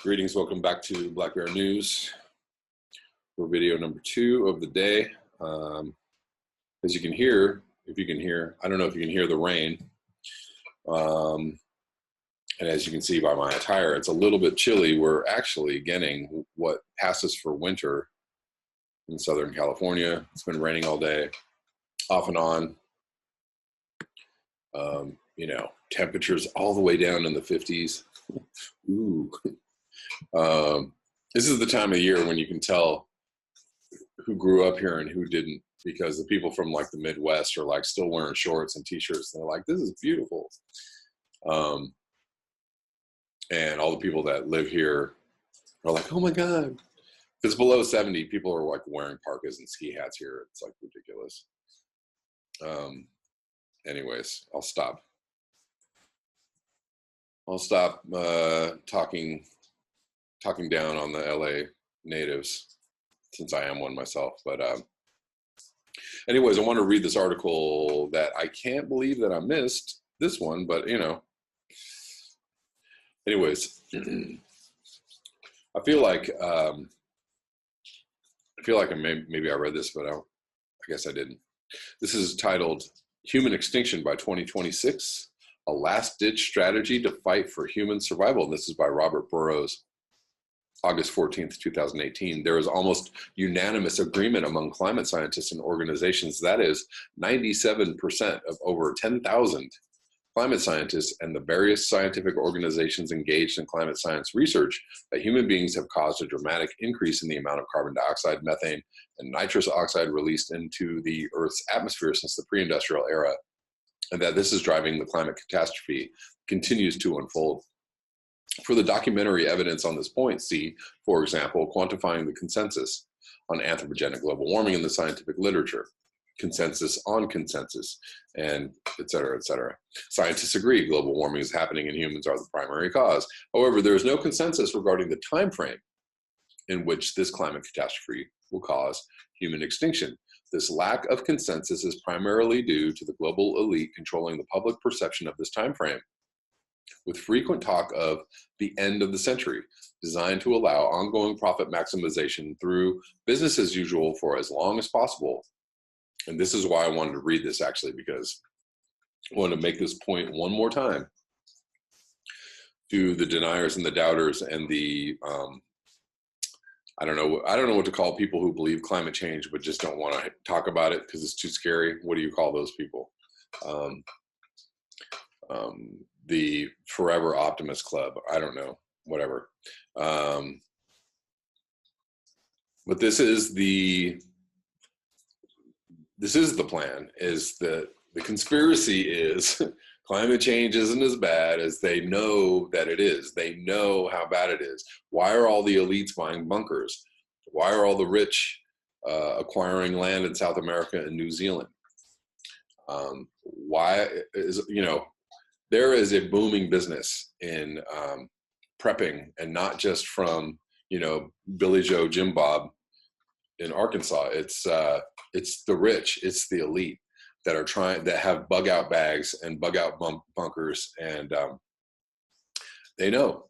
Greetings, welcome back to Black Bear News for video number 2 of the day. As you can hear, I don't know if you can hear the rain. And as you can see by my attire, it's a little bit chilly. We're actually getting what passes for winter in Southern California. It's been raining all day, off and on. Temperatures all the way down in the 50s. Ooh. This is the time of year when you can tell who grew up here and who didn't, because the people from like the Midwest are like still wearing shorts and t-shirts. And they're like, this is beautiful. And all the people that live here are like, oh my God. If it's below 70, people are like wearing parkas and ski hats here. It's like ridiculous. Anyways, I'll stop talking down on the LA natives, since I am one myself. But anyways, I want to read this article that I can't believe that I missed this one, but anyways, I feel like maybe I read this, but I guess I didn't. This is titled Human Extinction by 2026, a last-ditch strategy to fight for human survival. And this is by Robert Burrows, August 14th, 2018. There is almost unanimous agreement among climate scientists and organizations, that is 97% of over 10,000 climate scientists and the various scientific organizations engaged in climate science research, that human beings have caused a dramatic increase in the amount of carbon dioxide, methane, and nitrous oxide released into the Earth's atmosphere since the pre-industrial era, and that this is driving the climate catastrophe continues to unfold. For the documentary evidence on this point, see, for example, Quantifying the Consensus on Anthropogenic Global Warming in the Scientific Literature, Consensus on Consensus, and et cetera, et cetera. Scientists agree global warming is happening and humans are the primary cause. However, there is no consensus regarding the time frame in which this climate catastrophe will cause human extinction. This lack of consensus is primarily due to the global elite controlling the public perception of this time frame, with frequent talk of the end of the century, designed to allow ongoing profit maximization through business as usual for as long as possible. And this is why I wanted to read this, actually, because I want to make this point one more time to the deniers and the doubters and the I don't know what to call people who believe climate change but just don't want to talk about it because it's too scary. What do you call those people? The Forever Optimist Club. I don't know, whatever. But this is the plan, is that the conspiracy is climate change isn't as bad as they know that it is. They know how bad it is. Why are all the elites buying bunkers? Why are all the rich acquiring land in South America and New Zealand? Why is, there is a booming business in prepping, and not just from, Billy Joe Jim Bob in Arkansas. It's the rich, it's the elite that have bug out bags and bug out bunkers, and they know.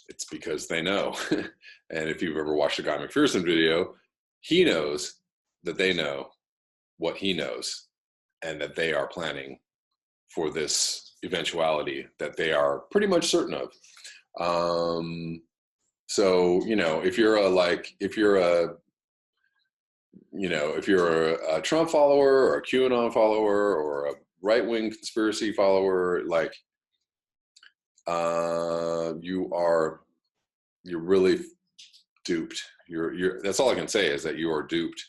It's because they know. And if you've ever watched a Guy McPherson video, he knows that they know what he knows, and that they are planning for this eventuality that they are pretty much certain of. So, if you're a Trump follower or a QAnon follower or a right-wing conspiracy follower, you're really duped. That's all I can say, is that you are duped.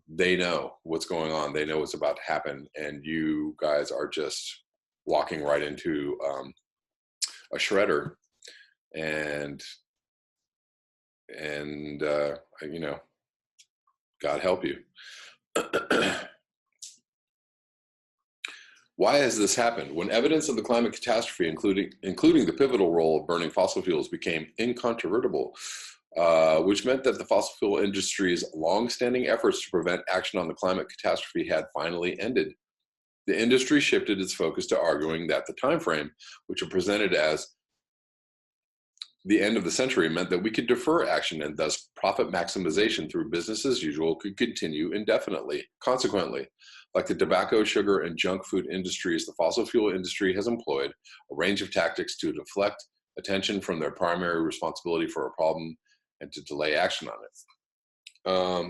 They know what's going on. They know what's about to happen. And you guys are just walking right into a shredder. And God help you. Why has this happened? When evidence of the climate catastrophe, including the pivotal role of burning fossil fuels, became incontrovertible, which meant that the fossil fuel industry's long-standing efforts to prevent action on the climate catastrophe had finally ended. The industry shifted its focus to arguing that the time frame, which are presented as the end of the century, meant that we could defer action and thus profit maximization through business as usual could continue indefinitely. Consequently, like the tobacco, sugar, and junk food industries, the fossil fuel industry has employed a range of tactics to deflect attention from their primary responsibility for a problem and to delay action on it.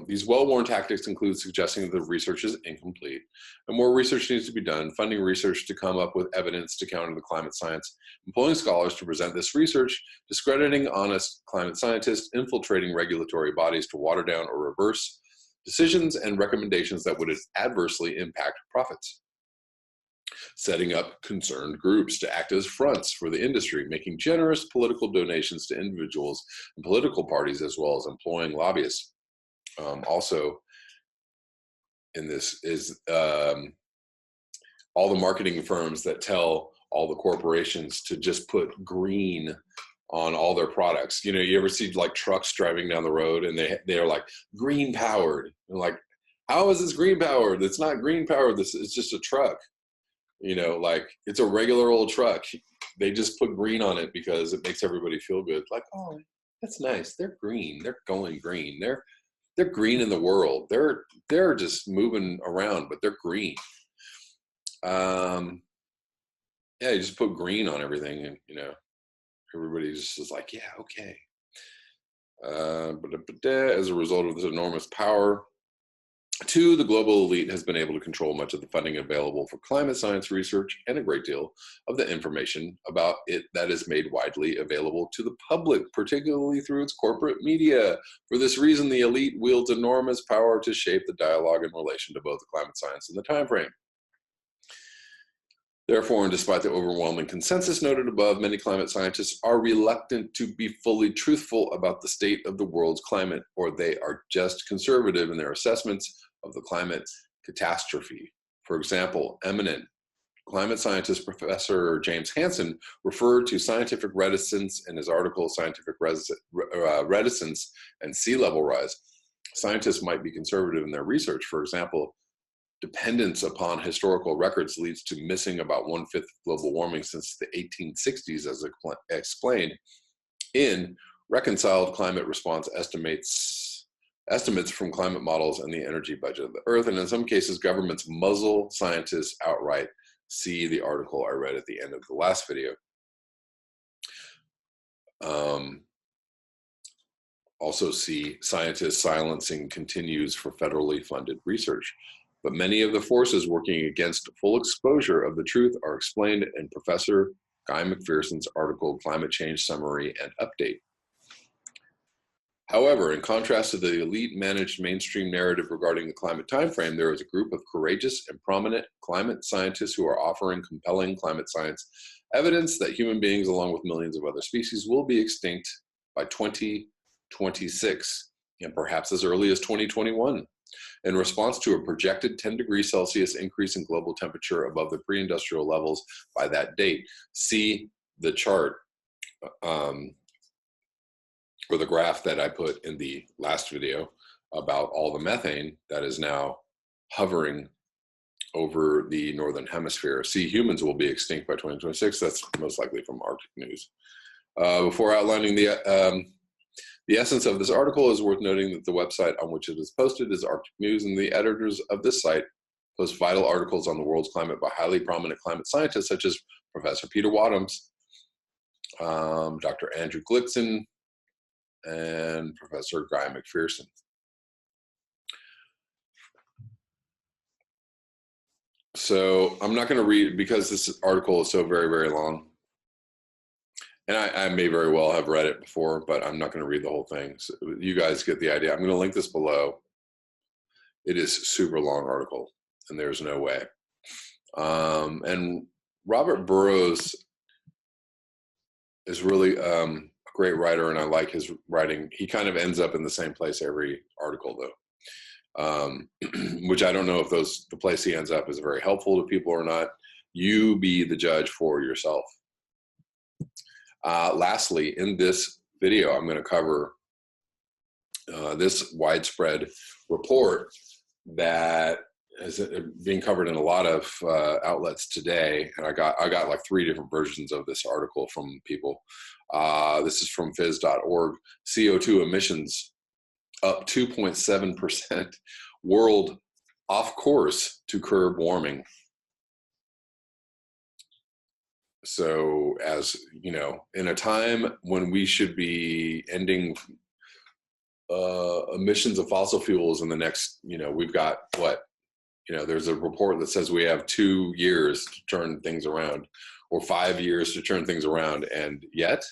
These well-worn tactics include suggesting that the research is incomplete and more research needs to be done, funding research to come up with evidence to counter the climate science, employing scholars to present this research, discrediting honest climate scientists, infiltrating regulatory bodies to water down or reverse decisions and recommendations that would adversely impact profits, setting up concerned groups to act as fronts for the industry, making generous political donations to individuals and political parties, as well as employing lobbyists. Also in this is all the marketing firms that tell all the corporations to just put green on all their products. You know, you ever see like trucks driving down the road and they're like green powered, and like, how is this green powered? It's not green powered. It's just a truck. You know, like it's a regular old truck. They just put green on it because it makes everybody feel good. Like, oh, that's nice. They're green. They're going green. They're green in the world. They're just moving around, but they're green. Yeah, you just put green on everything, and you know, everybody's just like, yeah, okay. As a result of this enormous power, the global elite has been able to control much of the funding available for climate science research and a great deal of the information about it that is made widely available to the public, particularly through its corporate media. For this reason, the elite wields enormous power to shape the dialogue in relation to both the climate science and the time frame. Therefore, and despite the overwhelming consensus noted above, many climate scientists are reluctant to be fully truthful about the state of the world's climate, or they are just conservative in their assessments of the climate catastrophe. For example, eminent climate scientist Professor James Hansen referred to scientific reticence in his article, Scientific Reticence and Sea Level Rise. Scientists might be conservative in their research. For example, dependence upon historical records leads to missing about 1/5 of global warming since the 1860s, as explained in Reconciled Climate Response Estimates from Climate Models and the Energy Budget of the Earth. And in some cases, governments muzzle scientists outright. See the article I read at the end of the last video. Also see scientists silencing continues for federally funded research. But many of the forces working against full exposure of the truth are explained in Professor Guy McPherson's article, Climate Change Summary and Update. However, in contrast to the elite-managed mainstream narrative regarding the climate timeframe, there is a group of courageous and prominent climate scientists who are offering compelling climate science evidence that human beings, along with millions of other species, will be extinct by 2026, and perhaps as early as 2021. In response to a projected 10 degrees Celsius increase in global temperature above the pre-industrial levels by that date. See the chart or the graph that I put in the last video about all the methane that is now hovering over the northern hemisphere. See, humans will be extinct by 2026. That's most likely from Arctic News. Before outlining the essence of this article, is worth noting that the website on which it is posted is Arctic News, and the editors of this site post vital articles on the world's climate by highly prominent climate scientists such as Professor Peter Wadhams, Dr. Andrew Glickson, and Professor Guy McPherson. So I'm not going to read, because this article is so very, very long. And I may very well have read it before, but I'm not going to read the whole thing. So you guys get the idea. I'm going to link this below. It is a super long article, and there's no way. And Robert Burrows is really a great writer, and I like his writing. He kind of ends up in the same place every article, though, which I don't know if the place he ends up is very helpful to people or not. You be the judge for yourself. Lastly, in this video, I'm going to cover this widespread report that is being covered in a lot of outlets today, and I got like 3 different versions of this article from people. This is from phys.org. CO2 emissions up 2.7%. World off course to curb warming. So, as you know, in a time when we should be ending emissions of fossil fuels in the next, we've got what? There's a report that says we have 2 years to turn things around, or 5 years to turn things around, and yet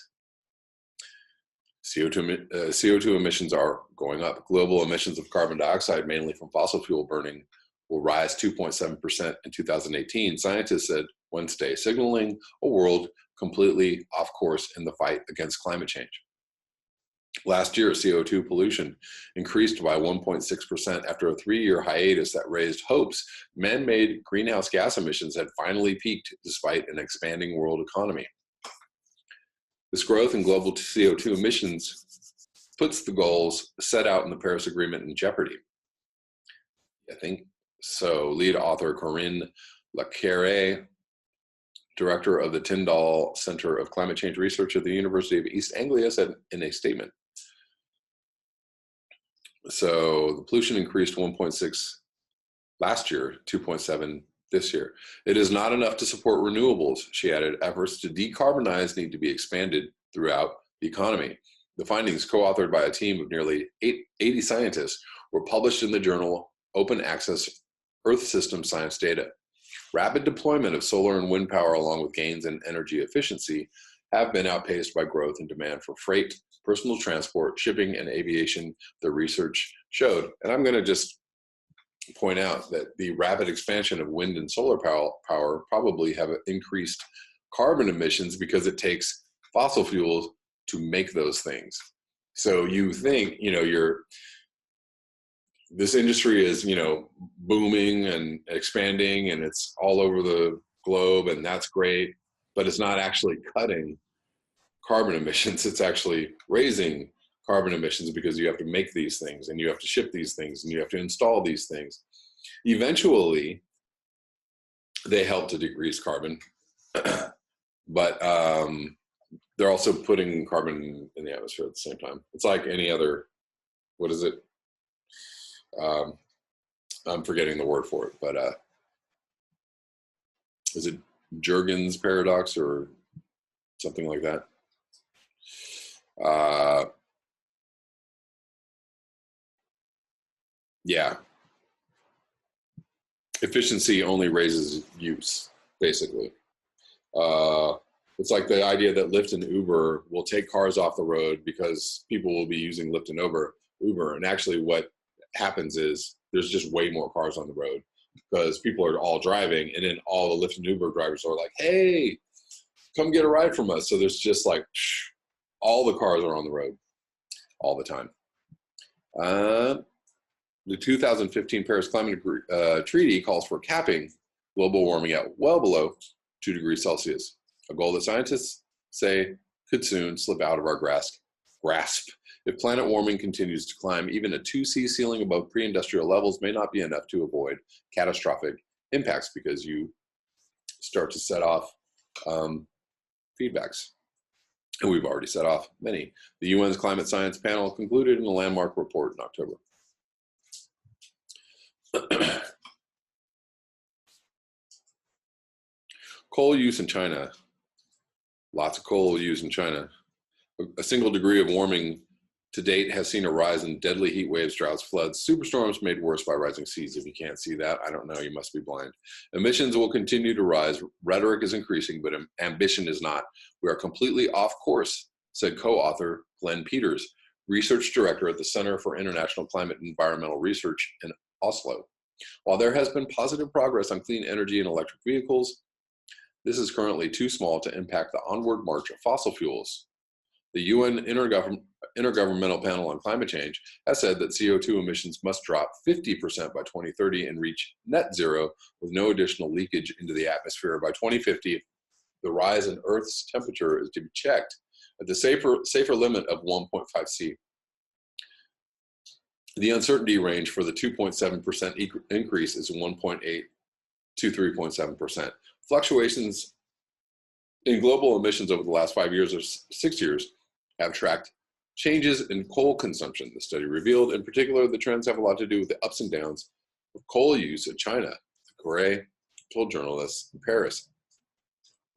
CO2 emissions are going up. Global emissions of carbon dioxide, mainly from fossil fuel burning, will rise 2.7% in 2018, scientists said Wednesday, signaling a world completely off course in the fight against climate change. Last year, CO2 pollution increased by 1.6% after a 3-year hiatus that raised hopes man-made greenhouse gas emissions had finally peaked despite an expanding world economy. This growth in global CO2 emissions puts the goals set out in the Paris Agreement in jeopardy. I think so. Lead author Corinne Lacarre, director of the Tyndall Center of Climate Change Research at the University of East Anglia, said in a statement. So the pollution increased 1.6 last year, 2.7 this year. It is not enough to support renewables, she added. Efforts to decarbonize need to be expanded throughout the economy. The findings, co-authored by a team of nearly 80 scientists, were published in the journal Open Access Earth System Science Data. Rapid deployment of solar and wind power, along with gains in energy efficiency, have been outpaced by growth in demand for freight, personal transport, shipping, and aviation, the research showed. And I'm going to just point out that the rapid expansion of wind and solar power probably have increased carbon emissions because it takes fossil fuels to make those things. So you think, this industry is, booming and expanding, and it's all over the globe, and that's great, but it's not actually cutting carbon emissions. It's actually raising carbon emissions because you have to make these things, and you have to ship these things, and you have to install these things. Eventually, they help to decrease carbon, but they're also putting carbon in the atmosphere at the same time. It's like any other, what is it? I'm forgetting the word for it, but is it Jurgen's paradox or something like that? Yeah. Efficiency only raises use, basically. It's like the idea that Lyft and Uber will take cars off the road because people will be using Lyft and Uber. And actually what happens is there's just way more cars on the road because people are all driving, and then all the Lyft and Uber drivers are like, hey, come get a ride from us. So there's just like all the cars are on the road all the time. The 2015 Paris Climate Treaty calls for capping global warming at well below 2 degrees Celsius, a goal that scientists say could soon slip out of our grasp. If planet warming continues to climb, even a 2C ceiling above pre-industrial levels may not be enough to avoid catastrophic impacts because you start to set off feedbacks. And we've already set off many. The UN's Climate Science Panel concluded in a landmark report in October. Coal use in China. Lots of coal use in China. A single degree of warming to date has seen a rise in deadly heat waves, droughts, floods, superstorms made worse by rising seas. If you can't see that, I don't know, you must be blind. Emissions will continue to rise. Rhetoric is increasing, but ambition is not. We are completely off course, said co-author Glenn Peters, research director at the Center for International Climate and Environmental Research in Oslo. While there has been positive progress on clean energy and electric vehicles, this is currently too small to impact the onward march of fossil fuels. The UN Intergovernmental Panel on Climate Change has said that CO2 emissions must drop 50% by 2030 and reach net zero with no additional leakage into the atmosphere. By 2050, the rise in Earth's temperature is to be checked at the safer limit of 1.5 C. The uncertainty range for the 2.7% increase is 1.8 to 3.7%. Fluctuations in global emissions over the last 5 years or 6 years have tracked changes in coal consumption. The study revealed, in particular, the trends have a lot to do with the ups and downs of coal use in China, Gray told journalists in Paris.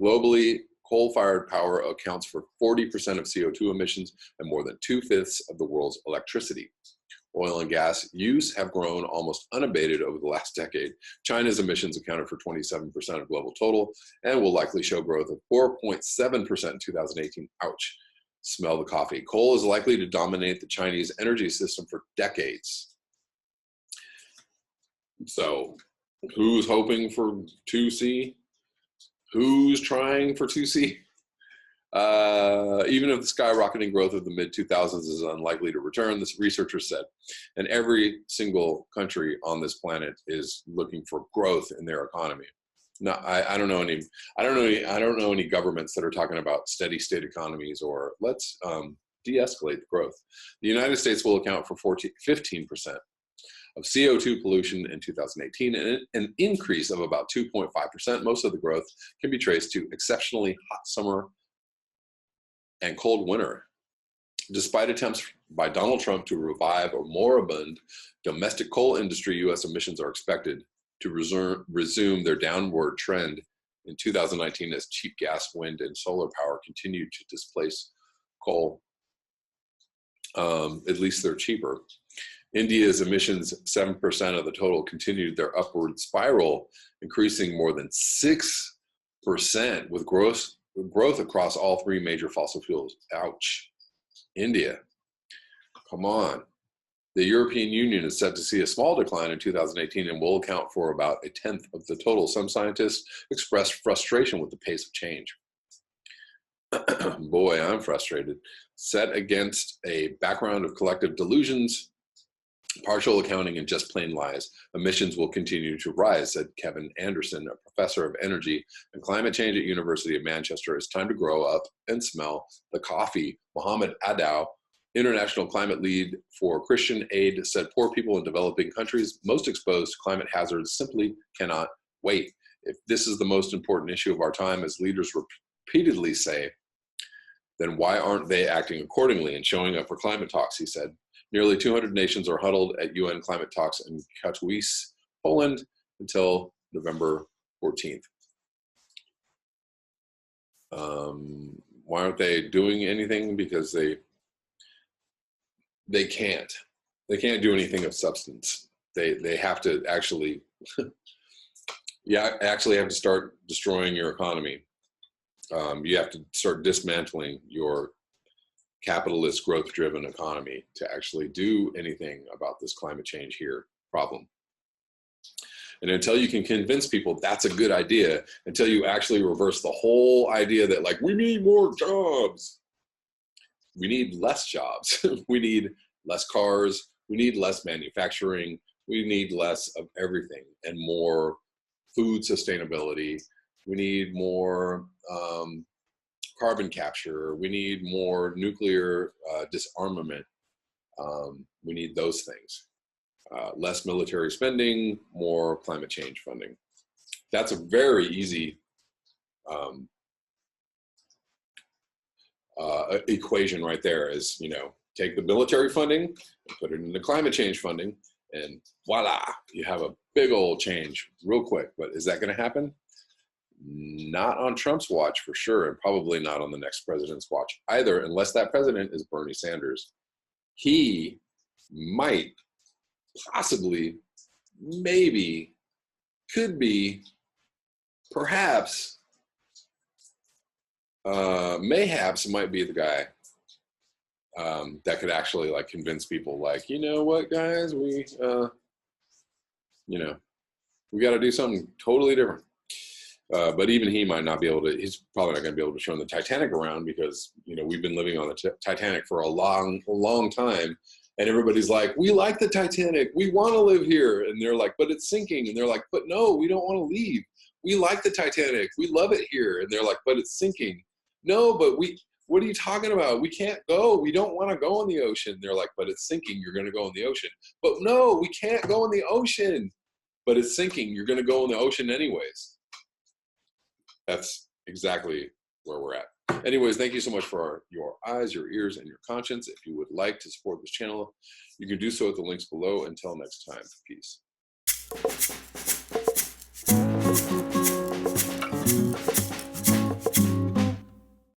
Globally, coal-fired power accounts for 40% of CO2 emissions and more than 2/5 of the world's electricity. Oil and gas use have grown almost unabated over the last decade. China's emissions accounted for 27% of global total and will likely show growth of 4.7% in 2018. Ouch. Smell the coffee. Coal is likely to dominate the Chinese energy system for decades. So, who's hoping for 2C? Who's trying for 2C? Even if the skyrocketing growth of the mid-2000s is unlikely to return, this researcher said, and every single country on this planet is looking for growth in their economy. No, I don't know any governments that are talking about steady state economies or let's de-escalate the growth. The United States will account for 15% of CO2 pollution in 2018, and an increase of about 2.5%. Most of the growth can be traced to exceptionally hot summer and cold winter. Despite attempts by Donald Trump to revive a moribund domestic coal industry, U.S. emissions are expected to resume their downward trend in 2019 as cheap gas, wind, and solar power continue to displace coal. At least they're cheaper. India's emissions, 7% of the total, continued their upward spiral, increasing more than 6% with growth across all three major fossil fuels. Ouch. India. Come on. The European Union is set to see a small decline in 2018 and will account for about 1/10 of the total. Some scientists expressed frustration with the pace of change. Boy, I'm frustrated. Set against a background of collective delusions, partial accounting, and just plain lies, emissions will continue to rise, said Kevin Anderson, a professor of energy and climate change at University of Manchester. It's time to grow up and smell the coffee. Mohammed Adaw, international climate lead for Christian Aid, said poor people in developing countries most exposed to climate hazards simply cannot wait. If this is the most important issue of our time, as leaders repeatedly say, then why aren't they acting accordingly and showing up for climate talks, he said. Nearly 200 nations are huddled at UN climate talks in Katowice, Poland, until November 14th. Why aren't they doing anything? Because they can't. They can't do anything of substance. They have to actually, actually have to start destroying your economy. You have to start dismantling your capitalist growth-driven economy to actually do anything about this climate change problem. And until you can convince people that's a good idea, until you actually reverse the whole idea that like, we need more jobs. We need less jobs. We need less cars. We need less manufacturing. We need less of everything and more food sustainability. We need more carbon capture. We need more nuclear disarmament. We need those things. Less military spending, more climate change funding. That's a very easy equation right there. Is, take the military funding and put it into climate change funding, and voila, you have a big old change real quick. But is that going to happen? Not on Trump's watch for sure, and probably not on the next president's watch either, unless that president is Bernie Sanders. He might, possibly, maybe, could be, perhaps, mayhaps might be the guy that could actually like convince people like, you know what, guys, we got to do something totally different. But even he might not be able to, he's probably not going to be able to turn the Titanic around because, we've been living on the Titanic for a long time. And everybody's like, we like the Titanic. We want to live here. And they're like, but it's sinking. And they're like, but no, we don't want to leave. We like the Titanic. We love it here. And they're like, but it's sinking. No, but what are you talking about? We can't go. We don't want to go in the ocean. They're like, but it's sinking. You're going to go in the ocean. But no, we can't go in the ocean. But it's sinking. You're going to go in the ocean anyways. That's exactly where we're at. Anyways, thank you so much for your eyes, your ears, and your conscience. If you would like to support this channel, you can do so at the links below. Until next time, peace.